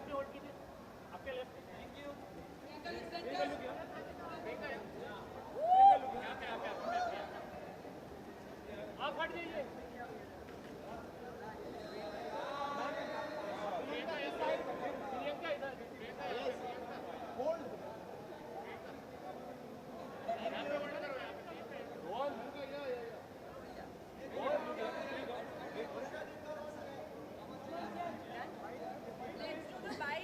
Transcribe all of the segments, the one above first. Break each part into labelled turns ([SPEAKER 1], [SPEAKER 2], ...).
[SPEAKER 1] Left में hold कीजिए, आपके left. Thank you. Priyanka look यहाँ, प्रियंका यहाँ पे आप हट जाइए। प्रियंका इस साइड, प्रियंका इधर, प्रियंका होल्ड। यहाँ पे होल्ड करो, यहाँ पे होल्ड।
[SPEAKER 2] पर इतने सारे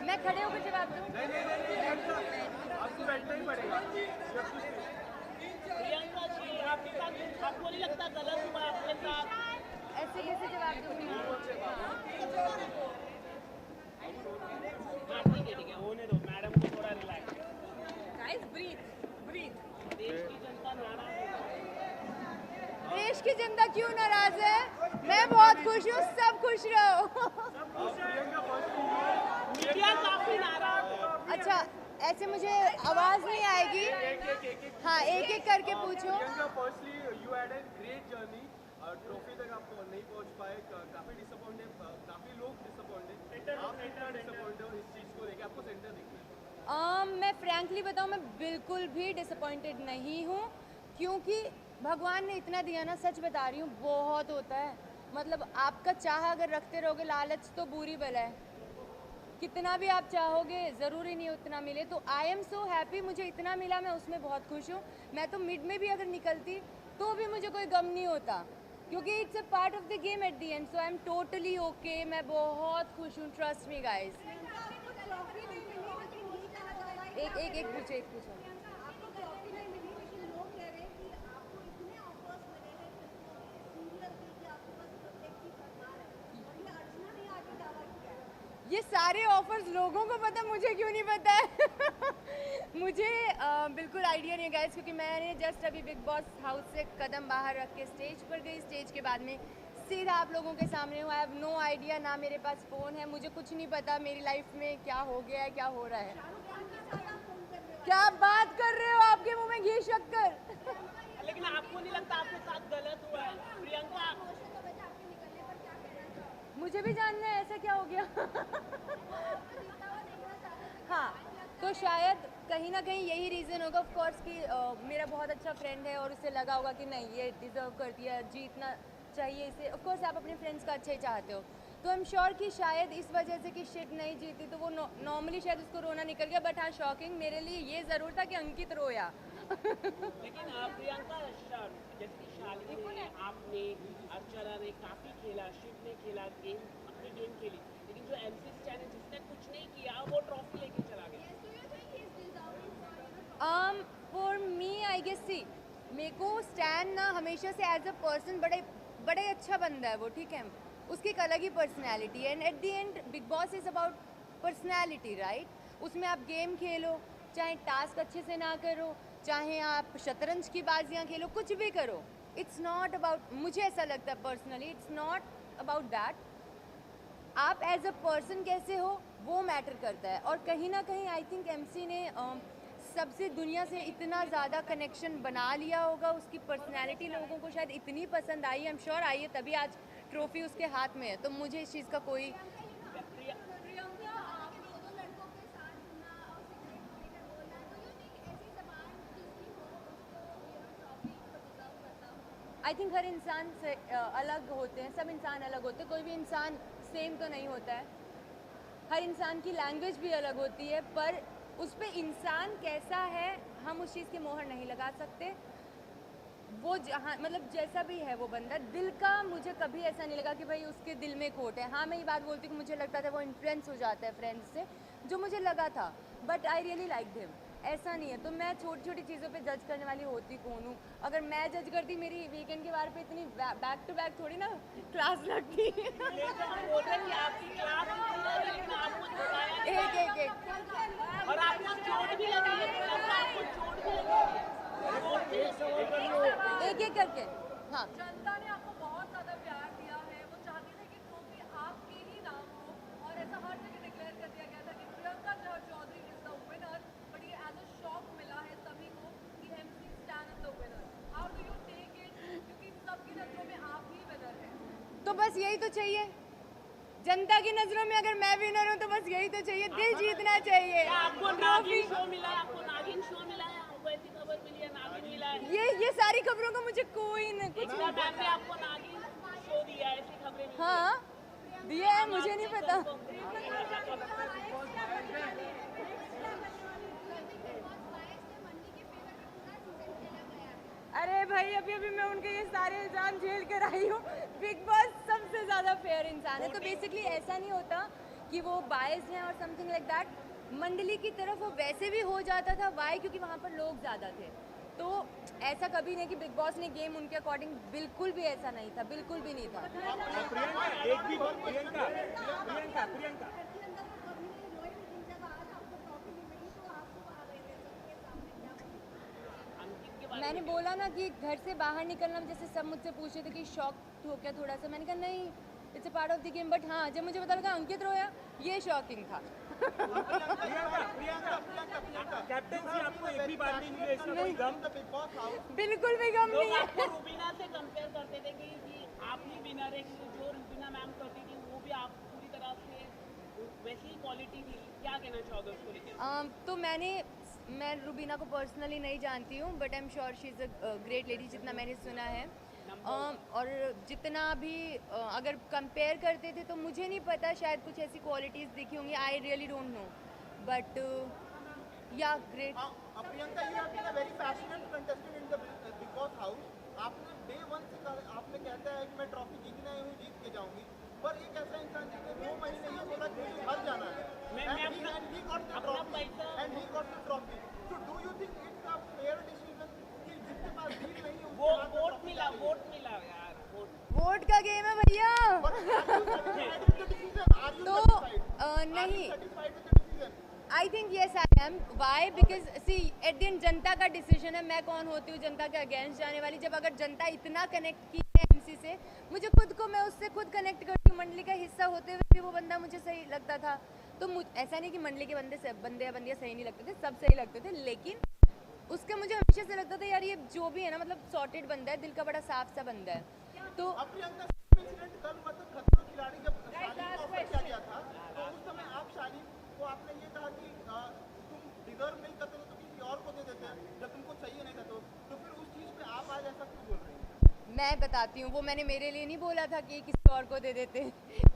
[SPEAKER 2] मैं खड़े होकर जवाब दूं?
[SPEAKER 1] आपको बैठना ही पड़ेगा। प्रियंका जी आपके साथ, आपको नहीं लगता गलत हुआ आपके साथ?
[SPEAKER 2] ऐसे कैसे जवाब दूंगी?
[SPEAKER 1] ठीक है, होने दो मैडम को, थोड़ा रिलैक्स।
[SPEAKER 2] Guys breathe breathe.
[SPEAKER 1] देश की जनता नाराज है।
[SPEAKER 2] देश की जनता क्यों नाराज है? मैं बहुत खुश हूँ, सब खुश रहो।
[SPEAKER 1] मीडिया काफी नाराज है।
[SPEAKER 2] अच्छा, ऐसे मुझे आवाज नहीं आएगी। हाँ, एक एक करके पूछो।
[SPEAKER 3] Firstly you had a great journey, trophy तक आप नहीं पहुंच पाए, काफी डिसअपॉइंटेड, काफी लोग डिसअपॉइंटेड, आप कितना डिसअपॉइंटेड हो इस चीज को लेकर? आपको सेंटर देखना है।
[SPEAKER 2] मैं फ्रैंकली बताऊँ, मैं बिल्कुल भी डिसअपॉइंटेड नहीं हूँ, क्योंकि भगवान ने इतना दिया ना, सच बता रही हूँ, बहुत होता है। मतलब आपका चाह अगर रखते रहोगे, लालच तो बुरी बला है। कितना भी आप चाहोगे ज़रूरी नहीं उतना मिले। तो आई एम सो हैप्पी, मुझे इतना मिला, मैं उसमें बहुत खुश हूँ। मैं तो मिड में भी अगर निकलती तो भी मुझे कोई गम नहीं होता, क्योंकि it's a part of the game at the and. So I am totally okay, मैं बहुत खुश हूँ, ट्रस्ट मी गाइस। एक एक एक पूछो, एक पूछो। ये सारे ऑफर्स लोगों को पता, मुझे क्यों नहीं पता है? मुझे बिल्कुल आइडिया नहीं है गाइस, क्योंकि मैंने जस्ट अभी बिग बॉस हाउस से कदम बाहर रख के स्टेज पर गई। स्टेज के बाद में सीधा आप लोगों के सामने हूँ। आई हैव नो आइडिया, ना मेरे पास फ़ोन है, मुझे कुछ नहीं पता मेरी लाइफ में क्या हो गया है, क्या हो रहा है। क्या बात कर रहे हो? आपके मुंह में घी शक्कर।
[SPEAKER 1] लेकिन आपको नहीं लगता आपके साथ गलत हुआ है? प्रियंका,
[SPEAKER 2] मुझे भी जानना है ऐसा क्या हो गया। हाँ, तो शायद कहीं ना कहीं यही रीज़न होगा ऑफ कोर्स कि मेरा बहुत अच्छा फ्रेंड है और उसे लगा होगा कि नहीं, ये डिज़र्व करती है, जीतना चाहिए इसे। ऑफ कोर्स आप अपने फ्रेंड्स का अच्छा ही चाहते हो, तो आई एम श्योर कि शायद इस वजह से कि शिट नहीं जीती तो वो नॉर्मली शायद उसको रोना निकल गया। बट हाँ, शॉकिंग मेरे लिए ये ज़रूर था कि अंकित रोया।
[SPEAKER 1] लेकिन प्रियंका, जैसे शालिनी ने, आपने, अर्चना ने काफी खेला, शिव ने खेला, गेम अपनी गेम खेली, लेकिन जो एमसी स्टैन है जिसने कुछ नहीं किया वो ट्रॉफी लेके चला गया।
[SPEAKER 2] फॉर मी आई गेस, सी मेरे को स्टैन ना हमेशा से एज अ पर्सन बड़े बड़े अच्छा बंदा है वो, ठीक है, उसकी एक अलग ही पर्सनैलिटी है। And eight the and big boss is about personality, right? उसमें आप गेम खेलो, चाहे टास्क अच्छे से ना करो, चाहे आप शतरंज की बाजियाँ खेलो, कुछ भी करो, इट्स नॉट अबाउट, मुझे ऐसा लगता है personally, it's not about that. आप एज अ पर्सन कैसे हो वो मैटर करता है। और कहीं ना कहीं आई थिंक एमसी ने सबसे दुनिया से इतना ज़्यादा कनेक्शन बना लिया होगा, उसकी पर्सनैलिटी लोगों को शायद इतनी पसंद आई, आई एम श्योर आई है, तभी आज ट्रॉफी उसके हाथ में है। तो मुझे इस चीज़ का कोई आई थिंक हर इंसान से अलग होते हैं, सब इंसान अलग होते हैं, कोई भी इंसान सेम तो नहीं होता है। हर इंसान की लैंग्वेज भी अलग होती है, पर उस पर इंसान कैसा है हम उस चीज़ की मोहर नहीं लगा सकते। वो जहाँ मतलब जैसा भी है वो बंदा, दिल का मुझे कभी ऐसा नहीं लगा कि भाई उसके दिल में खोट है। हाँ, मैं ये बात बोलती हूँ कि मुझे लगता था वो इन्फ्लुएंस हो जाता है फ्रेंड्स से, जो मुझे लगा था, but I really like him. ऐसा नहीं है, तो मैं छोटी छोटी चीज़ों पे जज करने वाली होती कौन हूँ? अगर मैं जज करती, मेरी वीकेंड के बार पे इतनी बैक टू बैक थोड़ी ना क्लास लगती। एक एक एक
[SPEAKER 1] और आपको चोट भी लगी है, आपको चोट भी लगी है।
[SPEAKER 2] एक एक करके। हाँ,
[SPEAKER 4] जनता ने आपको बहुत ज़्यादा प्यार दिया है, वो चाहती थी कि ट्रॉफी आपके ही नाम हो, और ऐसा हर जगह डिक्लेयर कर दिया गया था कि Priyanka Chaudhary is the winner, but ये एज अ शॉक मिला है सभी को कि MC Stan is the winner. How do you
[SPEAKER 2] बस यही तो चाहिए जनता की नजरों में। अगर मैं विनर हूँ तो बस यही तो चाहिए, दिल जीतना चाहिए।
[SPEAKER 1] आपको नागिन शो मिला है, आपको नागिन शो मिला है, आपको ऐसी खबर मिली है नागिन मिला है।
[SPEAKER 2] ये सारी खबरों का मुझे कोई न कुछ
[SPEAKER 1] एकता मैम ने आपको नागिन शो दिया है, ऐसी खबरें मिली हैं।
[SPEAKER 2] हाँ दिया है, मुझे नहीं पता। अरे भाई अभी अभी मैं उनके ये सारे इल्जाम झेल कर आई हूँ। बिग बॉस सबसे ज़्यादा फेयर इंसान है, तो बेसिकली ऐसा नहीं होता कि वो बायस हैं और समथिंग लाइक दैट। मंडली की तरफ वो वैसे भी हो जाता था, वाई क्योंकि वहाँ पर लोग ज़्यादा थे। तो ऐसा कभी नहीं कि बिग बॉस ने गेम उनके अकॉर्डिंग, बिल्कुल भी ऐसा नहीं था, बिल्कुल भी नहीं था।
[SPEAKER 5] प्रियंका
[SPEAKER 2] मैंने बोला ना कि घर से बाहर निकलना, जैसे सब मुझसे पूछे थे कि शॉक हो क्या थोड़ा सा, मैंने कहा नहीं, it's a part of the game. But हाँ जब मुझे पता लगा अंकित रोया, ये शॉकिंग था।
[SPEAKER 5] कैप्टेंसी आपको एक भी बार नहीं मिली, इसका कोई गम?
[SPEAKER 2] बिल्कुल भी गम नहीं
[SPEAKER 1] लोग
[SPEAKER 2] है।
[SPEAKER 1] आपको रुबीना से कंपेयर करते थे कि आप ही विनर है, जो रुबीना मैम करती थी वो भी आप पूरी तरह से वैसी ही क्वालिटी थी। क्या कहना चाहोगे उसको लेकर?
[SPEAKER 2] तो मैं रुबीना को पर्सनली नहीं जानती हूँ, but I am sure she is a great lady, जितना मैंने सुना है। और जितना भी अगर कंपेयर करते थे तो मुझे नहीं पता, शायद कुछ ऐसी क्वालिटीज़ दिखी होंगी, I really don't know, but yeah great.
[SPEAKER 6] Priyanka, you have been a very passionate contestant in the Bigg Boss house. आपने डे 1 से आपने कहता है कि मैं ट्रॉफी जीतने आई हूँ, जीत के जाऊंगी, पर एक ऐसा इंसान जिसने 2 महीने ये बोला कि मुझे घर जाना है, and he got the trophy, and he got the trophy. So do you think it's a fair decision कि जिसके पास डील नहीं है
[SPEAKER 1] वो वोट मिला यार,
[SPEAKER 2] वोट का गेम है भैया। तो नहीं, I think yes I am. Why? Because see at the end जनता का डिसीजन है, मैं कौन होती हूँ जनता के अगेंस्ट जाने वाली। जब अगर जनता इतना कनेक्ट की है एमसी से, मुझे खुद को, मैं उससे खुद कनेक्ट करती हूँ। मंडली का हिस्सा होते हुए भी वो बंदा मुझे सही लगता था, तो ऐसा नहीं कि मंडली के बंदे या बंदियाँ सही नहीं लगते थे, सब सही लगते थे, लेकिन उसका मुझे हमेशा से लगता था यार ये जो भी है ना, मतलब सॉर्टेड बंदा है, दिल का बड़ा साफ सा बंदा है। तो
[SPEAKER 6] प्रियंका, इंसिडेंट कल हुआ था खतरों खिलाड़ी, जब शालीन को ऑफर किया गया था, तो उस समय आप शालीन को आपने ये कहा कि तुम डिजर्व नहीं करते तो किसी और को दे देते, जब तुमको चाहिए नहीं था। तो फिर उस चीज पे आप आज ऐसा क्यों बोल रहे हैं?
[SPEAKER 2] मैं बताती हूँ, वो मैंने मेरे लिए नहीं बोला था कि किसी और को दे देते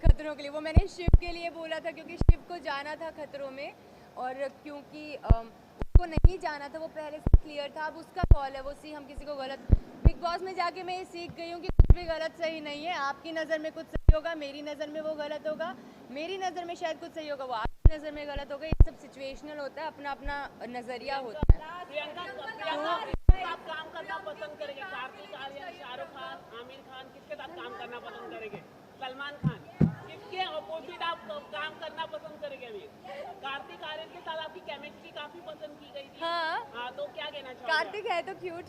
[SPEAKER 2] खतरों के लिए, वो मैंने शिव के लिए बोला था, क्योंकि शिव को जाना था खतरों में, और क्योंकि उसको नहीं जाना था, वो पहले से क्लियर था। अब उसका कॉल है, वो सी हम किसी को गलत। बिग बॉस में जाके मैं ये सीख गई हूँ कि कुछ भी गलत सही नहीं है। आपकी नज़र में कुछ सही होगा, मेरी नज़र में वो गलत होगा, मेरी नज़र में शायद कुछ सही होगा, वो आपकी नज़र में गलत होगा। ये सब सिचुएशनल होता है, अपना अपना नज़रिया होता है।
[SPEAKER 1] प्रियंका आप काम करना पसंद करेंगे? कार्तिक आर्यन, शाहरुख खान, आमिर खान, किसके साथ काम करना पसंद करेंगे? सलमान खान, किसके अपोजिट आप काम करना पसंद करेंगे? अभी कार्तिक आर्यन के साथ आपकी केमिस्ट्री काफी पसंद की गई थी। हाँ, तो क्या कहना चाहोगे?
[SPEAKER 2] कार्तिक है तो क्यूट।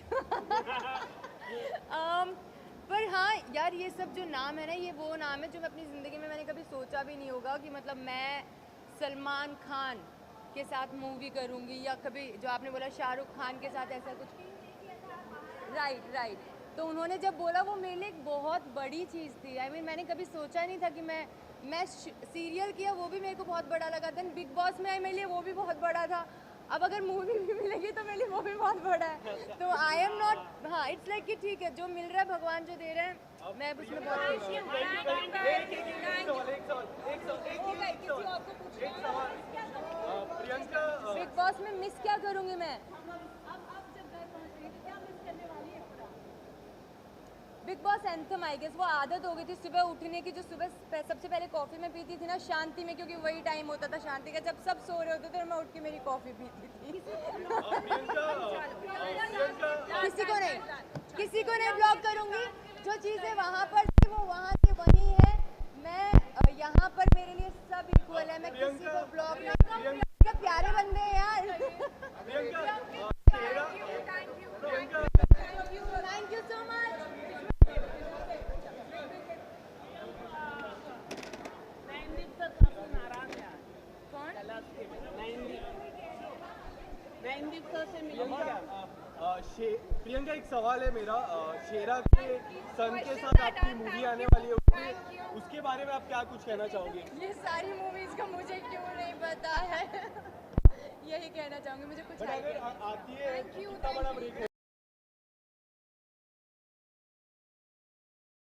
[SPEAKER 2] पर हाँ यार, ये सब जो नाम है ना, ये वो नाम है जो मैं अपनी ज़िंदगी में मैंने कभी सोचा भी नहीं होगा कि मतलब मैं सलमान खान के साथ मूवी करूँगी, या कभी जो आपने बोला शाहरुख खान के साथ ऐसा कुछ। राइट। तो उन्होंने जब बोला, वो मेरे लिए एक बहुत बड़ी चीज़ थी। आई मीन मैंने कभी सोचा नहीं था कि मैं सीरियल किया, वो भी मेरे को बहुत बड़ा लगा। देन बिग बॉस में आई, मेरे लिए वो भी बहुत बड़ा था। अब अगर मूवी भी मिलेगी तो मेरे लिए वो भी बहुत बड़ा है। तो आई एम नॉट, हाँ इट्स लाइक कि ठीक है, जो मिल रहा है भगवान जो दे रहे हैं, मैं उसमें बहुत खुश हूँ।
[SPEAKER 3] प्रियंका,
[SPEAKER 2] बिग बॉस में मिस क्या करूँगी मैं? Bigg Boss anthem, I guess वो आदत हो गई थी सुबह उठने की, जो सुबह सबसे पहले कॉफ़ी में पीती थी ना शांति में, क्योंकि वही टाइम होता था शांति का, जब सब सो रहे होते थे और मैं उठ के मेरी कॉफ़ी पीती थी। किसी को नहीं ब्लॉक करूँगी। जो चीज़ें वहाँ पर थी वो वहाँ की वही है। मैं यहाँ पर मेरे लिए सब इक्वल है, मैं किसी को ब्लॉक नहीं। प्यारे बंदे हैं यार। Thank you so much.
[SPEAKER 1] Naindeep sir से मिलेंगे?
[SPEAKER 3] प्रियंका एक सवाल है मेरा, शेरा के सन के साथ आपकी मूवी आने वाली है, उसके बारे में आप क्या कुछ कहना चाहोगे?
[SPEAKER 2] ये सारी मूवीज का मुझे क्यों नहीं पता है यही कहना चाहूँगी, मुझे कुछ
[SPEAKER 3] बट अगर आती है
[SPEAKER 2] Thank you,
[SPEAKER 3] कितना बड़ा ब्रेक